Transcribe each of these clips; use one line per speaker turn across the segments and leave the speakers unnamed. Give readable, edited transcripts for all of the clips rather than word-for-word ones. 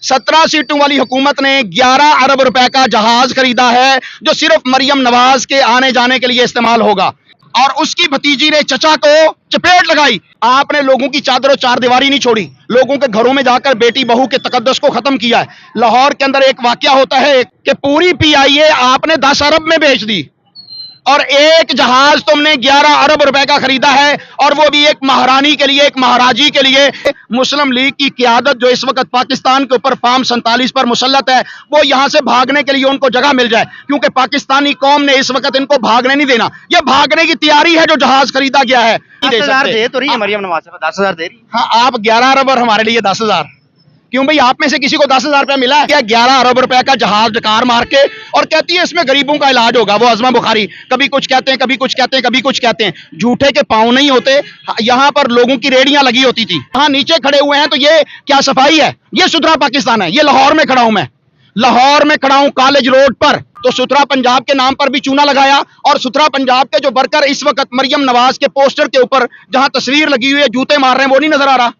17 सीटों वाली हुकूमत ने 11 अरब रुपए का जहाज खरीदा है जो सिर्फ मरियम नवाज के आने जाने के लिए इस्तेमाल होगा। और उसकी भतीजी ने चचा को चपेट लगाई। आपने लोगों की चादर और चार दीवारी नहीं छोड़ी, लोगों के घरों में जाकर बेटी बहू के तकद्दस को खत्म किया है। लाहौर के अंदर एक वाकया होता है कि पूरी PIA आपने 10 अरब में बेच दी और एक जहाज तुमने 11 अरब रुपए का खरीदा है, और वो भी एक महारानी के लिए, एक महाराजी के लिए। मुस्लिम लीग की क़यादत जो इस वक्त पाकिस्तान के ऊपर फार्म 47 पर मुसल्लत है, वो यहां से भागने के लिए उनको जगह मिल जाए, क्योंकि पाकिस्तानी कौम ने इस वक्त इनको भागने नहीं देना। ये भागने की तैयारी है जो जहाज खरीदा गया है।
10,000 दे तो रही है मरियम नवाज से, 10,000 दे रही है।
हाँ, आप 11 अरब और हमारे लिए 10,000। क्यों भाई, आप में से किसी को 10,000 रुपया मिला है क्या? 11 अरब रुपए का जहाज डकार मार के, और कहती है इसमें गरीबों का इलाज होगा। वो अज़मा बुखारी कभी कुछ कहते हैं, कभी कुछ कहते हैं, कभी कुछ कहते हैं। झूठे के पांव नहीं होते। यहाँ पर लोगों की रेडियां लगी होती थी, हाँ नीचे खड़े हुए हैं। तो ये क्या सफाई है? ये सुथरा पाकिस्तान है? ये लाहौर में खड़ा हूं मैं, लाहौर में खड़ा हूं कॉलेज रोड पर। तो सुथरा पंजाब के नाम पर भी चूना लगाया, और सुथरा पंजाब के जो वर्कर इस वक्त मरियम नवाज के पोस्टर के ऊपर जहां तस्वीर लगी हुई है जूते मार रहे हैं, वो नहीं नजर आ रहा।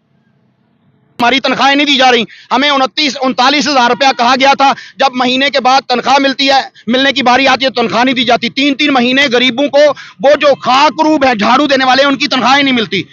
हमारी तनख्वाहें नहीं दी जा रही। हमें 39 हजार रुपया कहा गया था। जब महीने के बाद तनख्वाह मिलती है, मिलने की बारी आती है, तनख्वाह नहीं दी जाती। 3-3 महीने गरीबों को, वो जो खाकरूब है झाड़ू देने वाले, उनकी तनख्वाहें नहीं मिलती।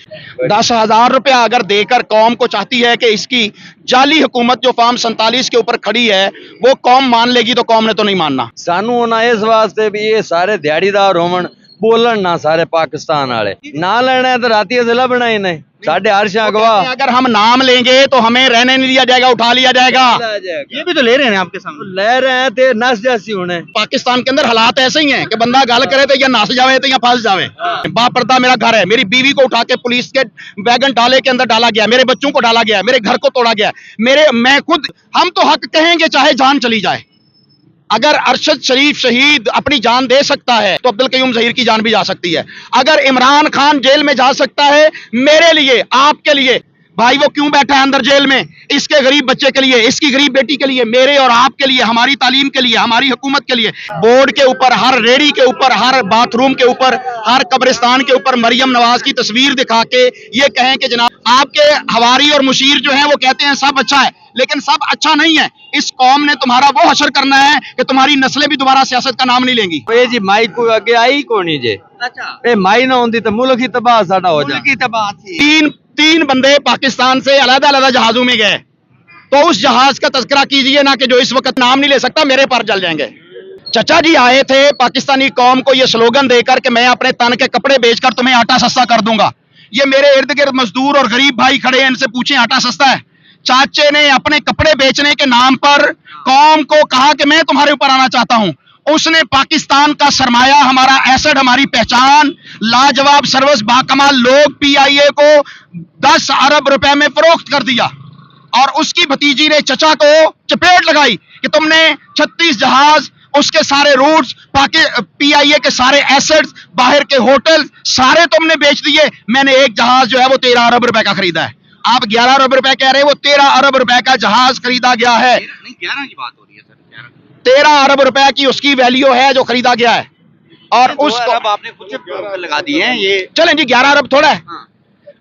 10,000 रुपया अगर देकर कौम को चाहती है कि इसकी जाली हुकूमत जो फार्म 47 के ऊपर खड़ी है वो कौम मान लेगी, तो कौम ने तो नहीं मानना।
सानू होना इस वास्ते भी ये सारे दिहाड़ीदार होवन, बोलन ना सारे पाकिस्तान वाले ना लेना है तो राती जिला बनाए नहीं साढ़े 8 गवाह।
अगर हम नाम लेंगे तो हमें रहने नहीं दिया जाएगा, उठा लिया जाएगा।
ये भी तो ले रहे हैं आपके सामने,
ले रहे हैं ते नस जैसी होने।
पाकिस्तान के अंदर हालात ऐसे ही हैं कि बंदा गल करे तो या नस जावे तो या फंस जावे। बापर्दा मेरा घर है, मेरी बीवी को उठा के पुलिस के वैगन डाले के अंदर डाला गया, मेरे बच्चों को डाला गया, मेरे घर को तोड़ा गया, मैं खुद, हम तो हक कहेंगे चाहे जान चली जाए। अगर अरशद शरीफ शहीद अपनी जान दे सकता है तो अब्दुल कयूम ज़हीर की जान भी जा सकती है। अगर इमरान खान जेल में जा सकता है, मेरे लिए, आपके लिए, भाई वो क्यों बैठा है अंदर जेल में? इसके गरीब बच्चे के लिए, इसकी गरीब बेटी के लिए, मेरे और आपके लिए, हमारी तालीम के लिए, हमारी हुकूमत के लिए। बोर्ड के ऊपर, हर रेड़ी के ऊपर, हर बाथरूम के ऊपर, हर कब्रिस्तान के ऊपर मरियम नवाज की तस्वीर दिखा के ये कहें कि जनाब आपके हवारी और मुशीर जो है वो कहते हैं सब अच्छा है, लेकिन सब अच्छा नहीं है। इस कौम ने तुम्हारा वो हशर करना है कि तुम्हारी नस्लें भी दोबारा सियासत का नाम नहीं लेंगी।
जी माई को आगे आई कोनी जे, ए माई ना होती तो मुल्क ही तबाह साडा हो जाए।
तीन बंदे पाकिस्तान से अलग-अलग जहाजों में गए, तो उस जहाज का तज़किरा कीजिए ना कि जो इस वक्त नाम नहीं ले सकता, मेरे पर जल जाएंगे। चचा जी आए थे पाकिस्तानी कौम को ये स्लोगन देकर कि मैं अपने तन के कपड़े बेचकर तुम्हें आटा सस्ता कर दूंगा। ये मेरे इर्द गिर्द मजदूर और गरीब भाई खड़े हैं, इनसे पूछें आटा सस्ता है? चाचे ने अपने कपड़े बेचने के नाम पर कौम को कहा कि मैं तुम्हारे ऊपर आना चाहता हूं। उसने पाकिस्तान का सरमाया, हमारा एसेट, हमारी पहचान, लाजवाब सर्विस, बाकमाल लोग, PIA को 10 अरब रुपए में फरोख्त कर दिया। और उसकी भतीजी ने चचा को चपेट लगाई कि तुमने 36 जहाज, उसके सारे रूट्स, PIA के सारे एसेट्स, बाहर के होटल सारे तुमने बेच दिए। मैंने एक जहाज जो है वो 13 अरब रुपए का खरीदा है। आप 11 अरब रुपए कह रहे हैं, वो 13 अरब रुपए का जहाज खरीदा गया है।
11 की बात हो रही है सर,
13 अरब रुपए की उसकी वैल्यू है जो खरीदा गया है। और उसको
आपने खुद से लगा दिए हैं ये।
चलें जी, 11 अरब थोड़ा है,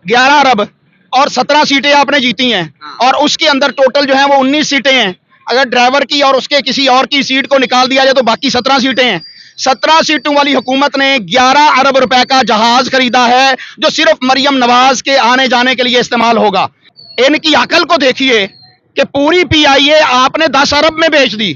11 अरब और 17 सीटें आपने जीती हैं, और उसके अंदर टोटल जो है वो 19 सीटें हैं। अगर ड्राइवर की और उसके किसी और की सीट को निकाल दिया जाए तो बाकी 17 सीटें हैं। 17 सीटों वाली हुकूमत ने 11 अरब रुपए का जहाज खरीदा है जो सिर्फ मरियम नवाज के आने जाने के लिए इस्तेमाल होगा। इनकी अकल को देखिए कि पूरी PIA आपने 10 अरब में बेच दी,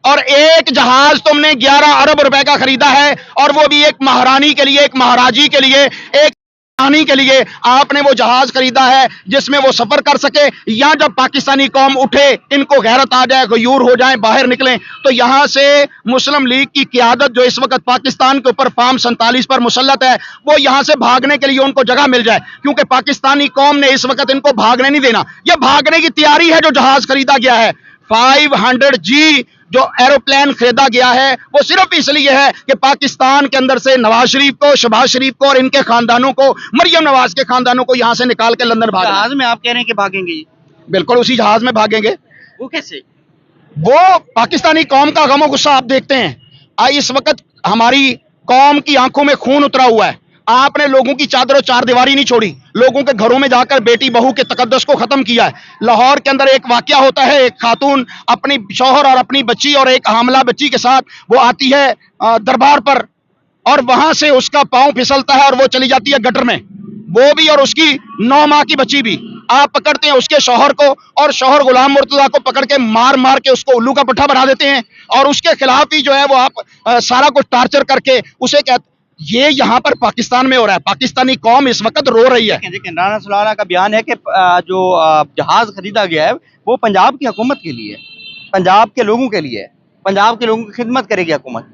और एक जहाज तुमने 11 अरब रुपए का खरीदा है, और वो भी एक महारानी के लिए, एक महाराजी के लिए, एक रानी के लिए आपने वो जहाज खरीदा है जिसमें वो सफर कर सके। या जब पाकिस्तानी कौम उठे, इनको गैरत आ जाए, गयूर हो जाए, बाहर निकलें, तो यहां से मुस्लिम लीग की क़यादत जो इस वक्त पाकिस्तान के ऊपर फार्म 47 पर मुसल्लत है, वो यहां से भागने के लिए उनको जगह मिल जाए, क्योंकि पाकिस्तानी कौम ने इस वक्त इनको भागने नहीं देना। यह भागने की तैयारी है जो जहाज खरीदा गया है। 500G जो एरोप्लेन खरीदा गया है वो सिर्फ इसलिए है कि पाकिस्तान के अंदर से नवाज शरीफ को, शहबाज शरीफ को और इनके खानदानों को, मरियम नवाज के खानदानों को यहां से निकाल के लंदन भागना।
जहाज में आप कह रहे हैं कि भागेंगे?
बिल्कुल उसी जहाज में भागेंगे।
वो कैसे?
वो पाकिस्तानी कौम का गम और गुस्सा आप देखते हैं। इस वक्त हमारी कौम की आंखों में खून उतरा हुआ है। आपने लोगों की चादर और चार दीवारी नहीं छोड़ी, लोगों के घरों में जाकर बेटी बहू के तकद्दस को खत्म किया है। लाहौर के अंदर एक वाकया होता है, एक खातून अपनी शौहर और अपनी बच्ची और एक हामला बच्ची के साथ वो आती है दरबार पर, और वहां से उसका पांव फिसलता है और वो चली जाती है गटर में, वो भी और उसकी 9 माह की बच्ची भी। आप पकड़ते हैं उसके शौहर को, और शौहर गुलाम मुर्तजा को पकड़ के मार मार के उसको उल्लू का पट्टा बना देते हैं, और उसके खिलाफ ही जो है वो आप सारा कुछ टार्चर करके उसे कहते। ये यहाँ पर पाकिस्तान में हो रहा है। पाकिस्तानी कौम इस वक्त रो रही है।
लेकिन राना सुलाना का बयान है कि जो जहाज खरीदा गया है वो पंजाब की हुकूमत के लिए, पंजाब के लोगों के लिए, पंजाब के लोगों की खिदमत करेगी हुकूमत।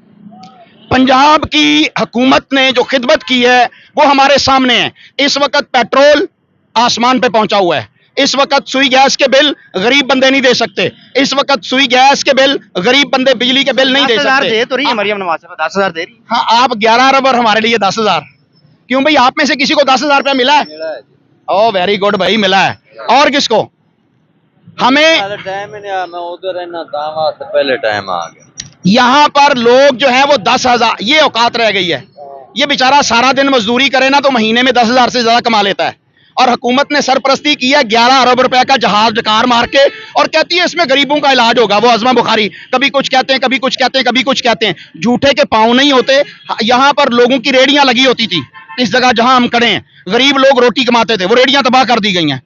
पंजाब की हुकूमत ने जो खिदमत की है वो हमारे सामने है। इस वक्त पेट्रोल आसमान पे पहुंचा हुआ है, इस वक्त सुई गैस के बिल गरीब बंदे नहीं दे सकते, इस वक्त सुई गैस के बिल गरीब बंदे बिजली के बिल नहीं दे
10,000
सकते।
दे तो रही है मरियम नवाज साहब, 10,000 दे रही है।
हाँ, आप 11 अरब और हमारे लिए 10,000। क्यों भाई, आप में से किसी को 10,000 रुपया मिला है? ओ वेरी गुड भाई, मिला है। और किसको? हमें
टाइम ही नहीं आया, मैं उधर रहना दावा से पहले टाइम आ गया।
यहाँ पर लोग जो है वो 10,000, ये औकात रह गई है। ये बेचारा सारा दिन मजदूरी करे ना तो महीने में 10,000 से ज्यादा कमा लेता है, और हुकूमत ने सरपरस्ती की है 11 अरब रुपए का जहाज डकार मार के, और कहती है इसमें गरीबों का इलाज होगा। वो अजमा बुखारी कभी कुछ कहते हैं, कभी कुछ कहते हैं, कभी कुछ कहते हैं। झूठे के पांव नहीं होते। यहाँ पर लोगों की रेडियां लगी होती थी, इस जगह जहां हम खड़े हैं गरीब लोग रोटी कमाते थे, वो रेडियां तबाह कर दी गई हैं।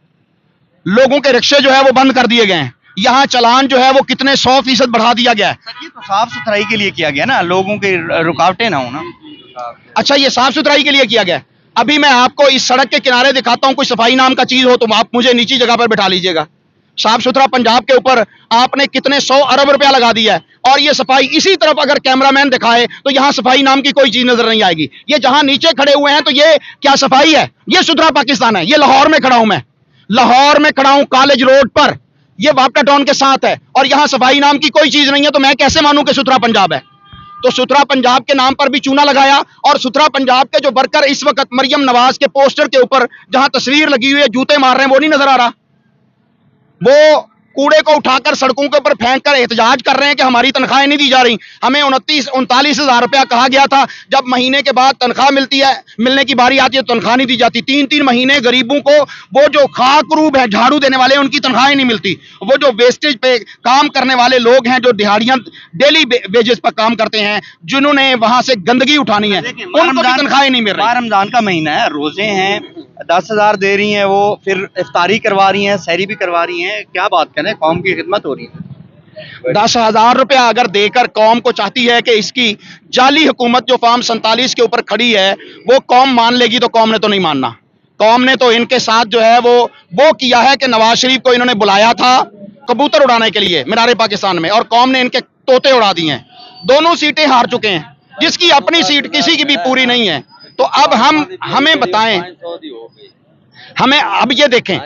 लोगों के रिक्शे जो है वो बंद कर दिए गए हैं। यहाँ चलान जो है वो कितने 100% बढ़ा दिया गया है।
सर ये तो साफ सुथराई के लिए किया गया ना, लोगों की रुकावटें ना हो ना।
अच्छा, ये साफ सुथराई के लिए किया गया है। अभी मैं आपको इस सड़क के किनारे दिखाता हूं, कोई सफाई नाम का चीज हो तो आप मुझे नीची जगह पर बैठा लीजिएगा। साफ सुथरा पंजाब के ऊपर आपने कितने 100 अरब रुपया लगा दिया है, और ये सफाई इसी तरफ अगर कैमरामैन दिखाए तो यहाँ सफाई नाम की कोई चीज नजर नहीं आएगी। ये जहां नीचे खड़े हुए हैं तो ये क्या सफाई है? ये सुथरा पाकिस्तान है। ये लाहौर में खड़ा हूं मैं, लाहौर में खड़ा हूं कॉलेज रोड पर, ये वापटा टाउन के साथ है, और यहां सफाई नाम की कोई चीज नहीं है। तो मैं कैसे मानूं कि सुथरा पंजाब है? तो सुथरा पंजाब के नाम पर भी चूना लगाया, और सुथरा पंजाब के जो वर्कर इस वक्त मरियम नवाज के पोस्टर के ऊपर जहां तस्वीर लगी हुई है जूते मार रहे हैं, वो नहीं नजर आ रहा। वो कूड़े को उठाकर सड़कों के ऊपर फेंक कर एहतजाज कर रहे हैं कि हमारी तनख्वाहें नहीं दी जा रही। हमें 39-39 रुपया कहा गया था, जब महीने के बाद तनख्वाह मिलती है, मिलने की बारी आती है तो तनख्वाह नहीं दी जाती। 3-3 महीने गरीबों को, वो जो खाकरूब है झाड़ू देने वाले, उनकी तनख्वाहें नहीं मिलती। वो जो वेस्टेज पे काम करने वाले लोग हैं, जो दिहाड़ियां डेली वेजेस पर काम करते हैं, जिन्होंने वहां से गंदगी उठानी है, उनको भी तनख्वाहें नहीं मिल रही।
रमजान का महीना है, रोजे हैं, 10,000 दे रही हैं, वो फिर इफ्तारी करवा रही हैं, सहरी भी करवा रही हैं। क्या बात करें, कौम की खिदमत हो रही है।
10,000 रुपया अगर देकर कौम को चाहती है कि इसकी जाली हुकूमत जो फार्म 47 के ऊपर खड़ी है वो कौम मान लेगी, तो कौम ने तो नहीं मानना। कौम ने तो इनके साथ जो है वो किया है कि नवाज शरीफ को इन्होंने बुलाया था कबूतर उड़ाने के लिए मीनारे पाकिस्तान में, और कौम ने इनके तोते उड़ा दिए हैं। दोनों सीटें हार चुके हैं, जिसकी अपनी सीट किसी की भी पूरी नहीं है। तो अब हमें बताएं, हमें अब ये देखें,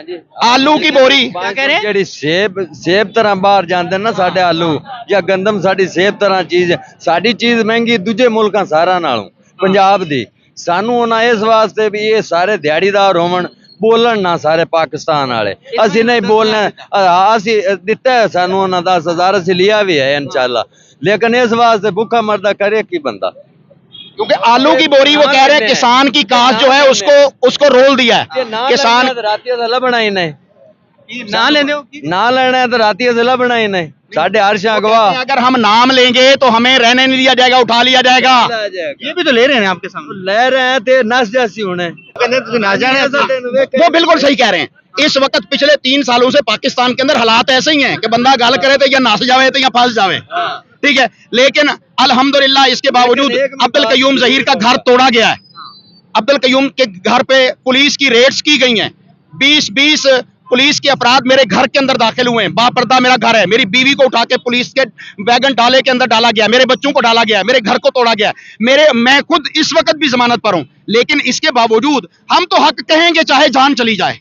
आलू की बोरी
ਜਿਹੜੀ ਸੇਬ ਤਰ੍ਹਾਂ ਬਾਹਰ ਜਾਂਦੇ ਨਾ ਸਾਡੇ ਆਲੂ ਜਾਂ ਗੰਦਮ, ਸਾਡੀ ਸੇਬ ਤਰ੍ਹਾਂ ਚੀਜ਼, ਸਾਡੀ ਚੀਜ਼ ਮਹਿੰਗੀ ਦੂਜੇ ਮੁਲਕਾਂ ਸਾਰਿਆਂ ਨਾਲੋਂ ਪੰਜਾਬ ਦੀ। ਸਾਨੂੰ ਉਹਨਾਂ ਇਸ ਵਾਸਤੇ ਵੀ ਇਹ ਸਾਰੇ ਦਿਹਾੜੀਦਾਰ ਹੋਵਣ, ਬੋਲਣ ਨਾ ਸਾਰੇ ਪਾਕਿਸਤਾਨ ਵਾਲੇ। ਅਸੀਂ ਨਹੀਂ ਬੋਲਣਾ, ਅਸੀਂ ਦਿੱਤਾ ਸਾਨੂੰ ਉਹਨਾਂ 10,000 ਅਸੀਂ ਲਿਆ ਵੀ ਹੈ इंशाल्लाह, लेकिन इस वास्ते भूखा मरदा करे की बंदा।
क्योंकि आलू की बोरी वो कह रहे हैं किसान की काश जो है उसको रोल दिया है किसान।
राती लभना ही नहीं,
ना लेने
ना लेना है तो राती लभना ही नहीं। साढ़े हर्षा गवाह,
अगर हम नाम लेंगे तो हमें रहने नहीं दिया जाएगा, उठा लिया जाएगा।
ये भी तो ले रहे हैं आपके सामने,
ले रहे हैं ते नस जैसी होने।
वो बिल्कुल सही कह रहे हैं। इस वक्त पिछले 3 सालों से पाकिस्तान के अंदर हालात ऐसे ही हैं कि बंदा गल करे तो या नस जावे तो या फंस जावे, ठीक है। लेकिन अल्हम्दुलिल्लाह इसके बावजूद अब्दुल कयूम ज़हीर का घर तोड़ा गया है। अब्दुल कयूम के घर पे पुलिस की रेड्स की गई हैं। 20 पुलिस के अपराध मेरे घर के अंदर दाखिल हुए हैं। बापर्दा मेरा घर है, मेरी बीवी को उठा के पुलिस के वैगन डाले के अंदर डाला गया, मेरे बच्चों को डाला गया, मेरे घर को तोड़ा गया, मैं खुद इस वक्त भी जमानत पर हूं। लेकिन इसके बावजूद हम तो हक कहेंगे चाहे जान चली जाए।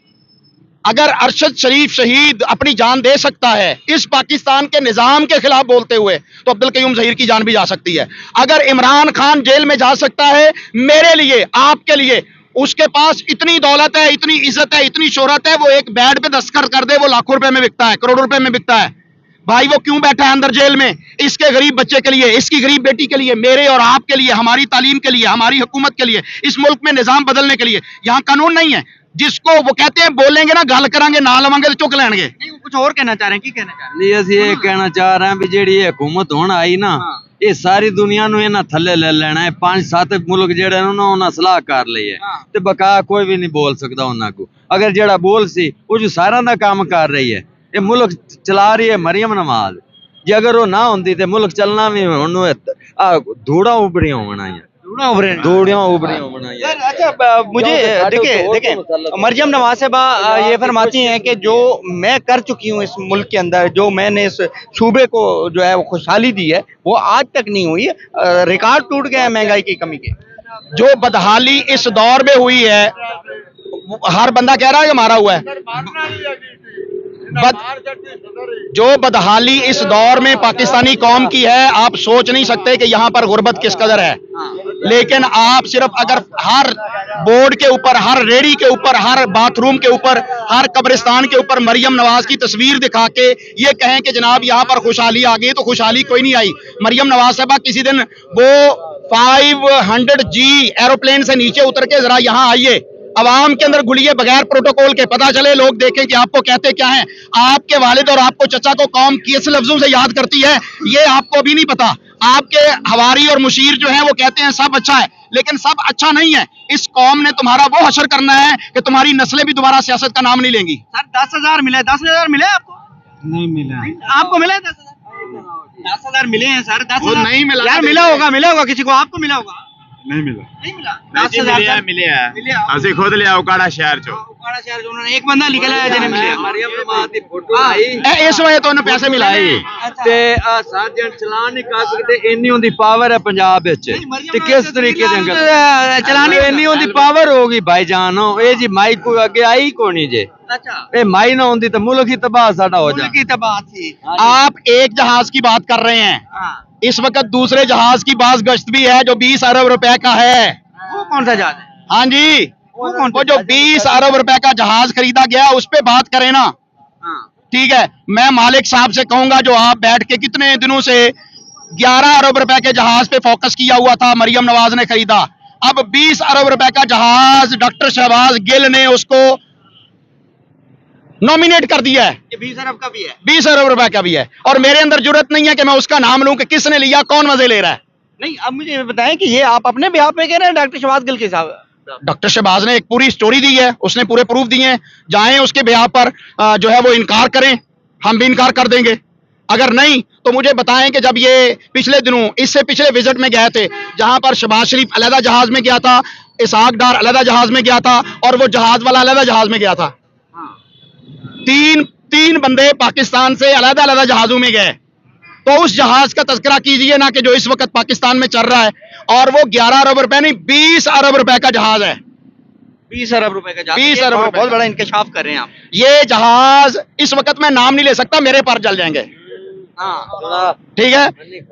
अगर अरशद शरीफ शहीद अपनी जान दे सकता है इस पाकिस्तान के निजाम के खिलाफ बोलते हुए, तो अब्दुल कयूम ज़हीर की जान भी जा सकती है। अगर इमरान खान जेल में जा सकता है मेरे लिए, आपके लिए, उसके पास इतनी दौलत है, इतनी इज्जत है, इतनी शोहरत है, वो एक बेड पे दस्तखत कर दे वो लाखों रुपए में बिकता है, करोड़ों रुपए में बिकता है। भाई वो क्यों बैठा है अंदर जेल में? इसके गरीब बच्चे के लिए, इसकी गरीब बेटी के लिए, मेरे और आपके लिए, हमारी तालीम के लिए, हमारी हुकूमत के लिए, इस मुल्क में निजाम बदलने के लिए। यहाँ कानून नहीं है। जिसको वो कहते हैं बोलेंगे ना गल करांगे ना लवांगे तो चुक लेंगे।
नहीं, वो कुछ और कहना चाह रहे हैं, की कहना चाह रहे
नहीं ਅਸੀਂ ਇਹ ਕਹਿਣਾ ਚਾਹ ਰਹੇ ਹਾਂ ਵੀ ਜਿਹੜੀ ਇਹ ਹਕੂਮਤ ਹੁਣ ਆਈ ਨਾ ਇਹ ਸਾਰੀ ਦੁਨੀਆ ਨੂੰ ਇਹਨਾਂ ਥੱਲੇ ਲੈ ਲੈਣਾ ਹੈ। 5-7 ਮੁਲਕ ਜਿਹੜੇ ਨੇ ਉਹਨਾਂ ਸਲਾਹ ਕਰ ਲਈ ਹੈ ਤੇ ਬਕਾ ਕੋਈ ਵੀ ਨਹੀਂ ਬੋਲ ਸਕਦਾ ਉਹਨਾਂ ਕੋ। ਅਗਰ ਜਿਹੜਾ ਬੋਲ ਸੀ ਉਹ ਜੋ ਸਾਰਿਆਂ ਦਾ ਕੰਮ ਕਰ ਰਹੀ ਹੈ। ਇਹ ਮੁਲਕ ਚਲਾ ਰਹੀ ਹੈ ਮਰੀਮ ਨਵਾਜ਼। ਜੇ ਅਗਰ ਉਹ ਨਾ ਹੁੰਦੀ ਤੇ ਮੁਲਕ ਚੱਲਣਾ ਵੀ ਹੁਣ ਧੂੜਾਂ ਉਬੜੀਆਂ ਹੋਣਾ ਹੈ। धूड़ियां उबड़ी होना है।
सर अच्छा मुझे देखें मरियम नवाज साहबा ये फरमाती हैं कि जो मैं कर चुकी हूँ इस मुल्क के अंदर, जो मैंने इस सूबे को जो है वो खुशहाली दी है वो आज तक नहीं हुई है। रिकॉर्ड टूट गया है महंगाई की कमी के।
जो बदहाली इस दौर में हुई है हर बंदा कह रहा है कि मारा हुआ है। जो बदहाली इस दौर में पाकिस्तानी कौम की है आप सोच नहीं सकते कि यहाँ पर गुर्बत किस कदर है। लेकिन आप सिर्फ अगर हर बोर्ड के ऊपर, हर रेडी के ऊपर, हर बाथरूम के ऊपर, हर कब्रिस्तान के ऊपर मरियम नवाज की तस्वीर दिखा के ये कहें कि जनाब यहाँ पर खुशहाली आ गई, तो खुशहाली कोई नहीं आई। मरियम नवाज साहबा किसी दिन वो 500G एरोप्लेन से नीचे उतर के जरा यहाँ आइए, अवाम के अंदर घुलिए बगैर प्रोटोकॉल के, पता चले, लोग देखें कि आपको कहते क्या हैं। आपके वालिद और आपको चचा को कौम किस लफ्जों से याद करती है ये आपको भी नहीं पता। आपके हवारी और मुशीर जो हैं वो कहते हैं सब अच्छा है, लेकिन सब अच्छा नहीं है। इस कौम ने तुम्हारा वो हशर करना है कि तुम्हारी नस्लें भी दोबारा सियासत का नाम नहीं लेंगी।
सर 10,000 मिला, 10,000 मिला आपको?
नहीं मिला।
आपको मिला 10,000 मिले हैं सर। 10,000
नहीं मिला
यार, मिला होगा किसी को, आपको मिला होगा?
नहीं मिला।
नहीं मिला।
मिले ਅਸੀਂ ਖੁਦ ਲਿਆ ਉਕਾੜਾ ਸ਼ਹਿਰ ਚੋਂ।
उकाड़ा शहर जो उन्होंने एक बंदा निकला है जिन्हें मिले।
ਮਰੀਮ ਨਵਾਜ਼ ਦੀ ਫੋਟੋ ਆਈ
इस वजह तो उन्हें पैसे मिलाए।
ਤੇ ਆ ਸਾਜਣ ਚਲਾਨ ਨਹੀਂ ਕਰ ਸਕਦੇ ਇੰਨੀ ਉਹਦੀ ਪਾਵਰ ਹੈ ਪੰਜਾਬ ਵਿੱਚ ਤੇ ਕਿਸ ਤਰੀਕੇ ਦੇ ਅੰਗਲ
ਚਲਾਨੀ
ਇੰਨੀ ਉਹਦੀ ਪਾਵਰ ਹੋਗੀ ਭਾਈਜਾਨ ਇਹ ਜੀ ਮਾਈ ਕੋਈ ਅੱਗੇ ਆਈ ਕੋਣੀ ਜੇ
अच्छा
ਇਹ ਮਾਈ ਨਾ ਹੁੰਦੀ ਤਾਂ ਮੁਲਕ ਹੀ ਤਬਾਹ ਸਾਡਾ ਹੋ
मुल्क की तबाह थी।
आप एक जहाज की बात कर रहे हैं,
हाँ,
इस वक्त दूसरे जहाज की बाज गश्त भी है जो 20 अरब रुपए का है।
वो कौन सा जहाज है?
हाँ जी, वो जो 20 अरब रुपए का जहाज खरीदा गया उस पे बात करें ना।
हाँ,
ठीक है, मैं मालिक साहब से कहूंगा जो आप बैठ के कितने दिनों से 11 अरब रुपए के जहाज पे फोकस किया हुआ था, मरियम नवाज ने खरीदा। अब 20 अरब रुपए का जहाज डॉक्टर शहबाज गिल ने उसको नॉमिनेट कर दिया है।
ये 20 अरब का भी है।
20 अरब रुपए का भी है और मेरे अंदर जरूरत नहीं है कि मैं उसका नाम लूं कि किसने लिया, कौन मजे ले रहा है।
नहीं, अब मुझे ये बताएं कि ये आप अपने बिहाफ पे कह रहे हैं डॉक्टर शहबाज गिल के साहब?
डॉक्टर शहबाज ने एक पूरी स्टोरी दी है, उसने पूरे प्रूफ दिए हैं। जाएं उसके बिहाफ पर जो है वो इनकार करें, हम भी इनकार कर देंगे। अगर नहीं तो मुझे बताएं कि जब ये पिछले दिनों इससे पिछले विजिट में गए थे जहां पर शहबाज शरीफ अलहदा जहाज में गया था, इसहाक डार अलहदा जहाज में गया था और वो जहाज वाला अलहदा जहाज में गया था। तीन बंदे पाकिस्तान से अलग अलग जहाजों में गए, तो उस जहाज का तज़किरा कीजिए ना कि जो इस वक्त पाकिस्तान में चल रहा है, और वो 11 अरब रुपए नहीं 20 अरब रुपए का जहाज है।
20 अरब रुपए का जहाज।
20 अरब रुपए
बहुत बड़ा इंकशाफ कर रहे हैं आप।
ये जहाज इस वक्त मैं नाम नहीं ले सकता, मेरे पर जल जाएंगे।
हाँ,
ठीक है,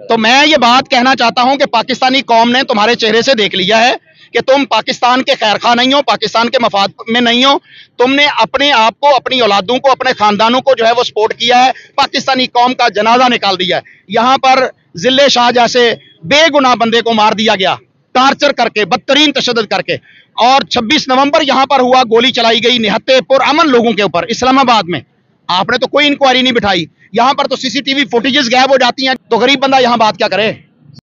तो मैं ये बात कहना चाहता हूं कि पाकिस्तानी कौम ने तुम्हारे चेहरे से देख लिया है कि तुम पाकिस्तान के खैरखा नहीं हो, पाकिस्तान के मफाद में नहीं हो। तुमने अपने आप को, अपनी औलादों को, अपने खानदानों को जो है वो सपोर्ट किया है, पाकिस्तानी कौम का जनाजा निकाल दिया है। यहाँ पर जिले शाह जैसे बेगुनाह बंदे को मार दिया गया, टार्चर करके, बदतरीन तशद्दुद करके। और 26 नवंबर यहाँ पर हुआ, गोली चलाई गई निहत्ते पुरअमन लोगों के ऊपर इस्लामाबाद में। आपने तो कोई इंक्वायरी नहीं बिठाई। यहाँ पर तो CCTV फुटेजेस गायब हो जाती हैं, तो गरीब बंदा यहाँ बात क्या करे।